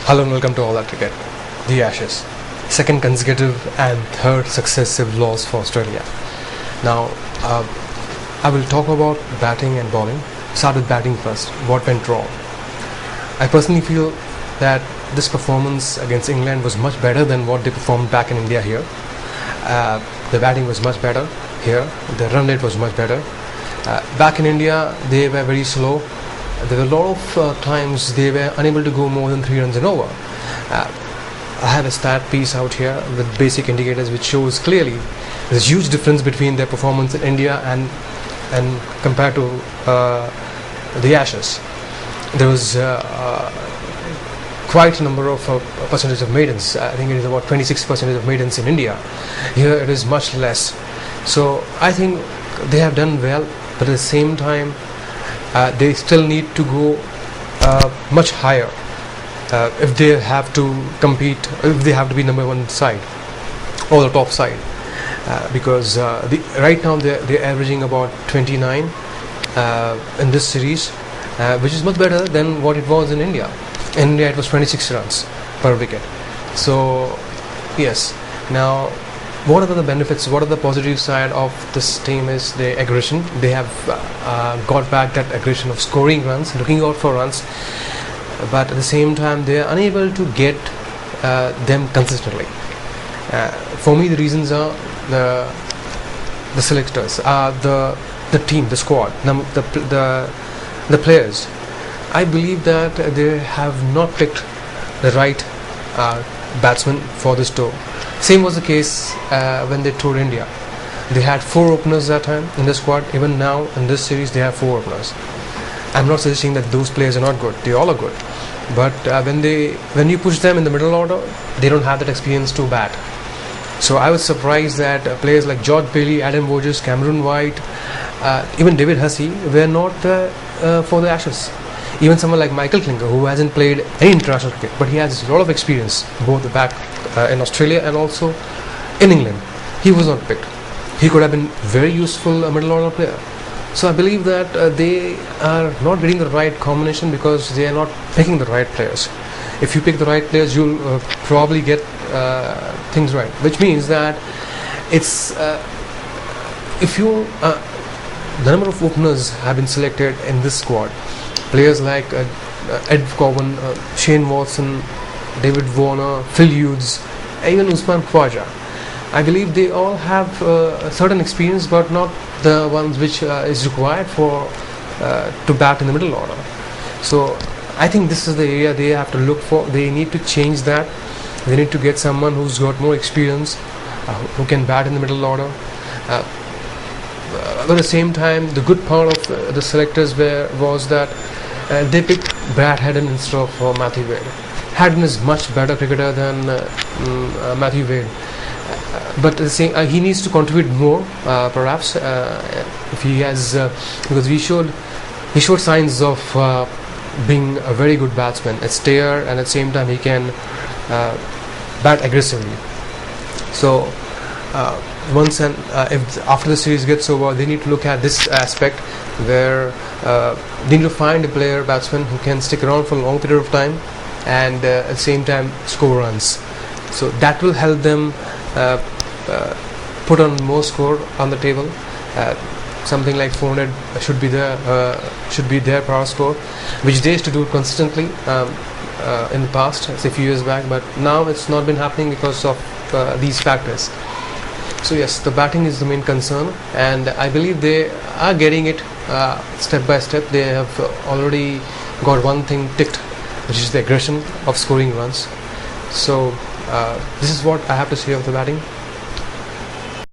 Hello and welcome to All That Cricket. The Ashes. Second consecutive and third successive loss for Australia. Now, I will talk about batting and bowling. Start with batting first. What went wrong? I personally feel that this performance against England was much better than what they performed back in India here. The batting was much better here. The run rate was much better. Back in India, they were very slow. There were a lot of times they were unable to go more than 3 runs and over. I have a stat piece out here with basic indicators which shows clearly there's a huge difference between their performance in India and compared to the Ashes. There was quite a number of percentage of maidens. I think it is about 26% of maidens in India. Here it is much less. So I think they have done well, but at the same time they still need to go much higher if they have to compete, if they have to be number one side or the top side, because right now they're averaging about 29 in this series, which is much better than what it was in India. In India it was 26 runs per wicket. So yes, now what are the benefits, what are the positive side of this team is the aggression. They have got back that aggression of scoring runs, looking out for runs, but at the same time they are unable to get them consistently. For me the reasons are the selectors, the team, the squad, the players. I believe that they have not picked the right batsman for this tour. Same was the case when they toured India. They had 4 openers that time in the squad. Even now in this series they have 4 openers. I'm not suggesting that those players are not good. They all are good. But when you push them in the middle order, they don't have that experience to bat. So I was surprised that players like George Bailey, Adam Voges, Cameron White, even David Hussey were not for the Ashes. Even someone like Michael Klinger, who hasn't played any international cricket, but he has a lot of experience both back in Australia and also in England, he was not picked. He could have been very useful middle order player. So I believe that they are not getting the right combination because they are not picking the right players. If you pick the right players, you'll probably get things right, which means that it's if you the number of openers have been selected in this squad. Players like Ed Cowan, Shane Watson, David Warner, Phil Hughes, even Usman Khawaja. I believe they all have a certain experience, but not the ones which is required for to bat in the middle order. So I think this is the area they have to look for. They need to change that. They need to get someone who's got more experience, who can bat in the middle order. But at the same time, the good part of the selectors was that they picked Brad Haddin instead of Matthew Wade. Haddin is much better cricketer than Matthew Wade, but he needs to contribute more, perhaps, if he has, because he showed signs of being a very good batsman, a stayer, and at the same time he can bat aggressively. So once and if after the series gets over, they need to look at this aspect where they need to find a player, batsman, who can stick around for a long period of time and at the same time score runs. So that will help them put on more score on the table. Something like 400 should be their power score, which they used to do consistently in the past, say a few years back, but now it's not been happening because of these factors. So yes, the batting is the main concern, and I believe they are getting it step by step. They have already got one thing ticked, which is the aggression of scoring runs. So this is what I have to say of the batting.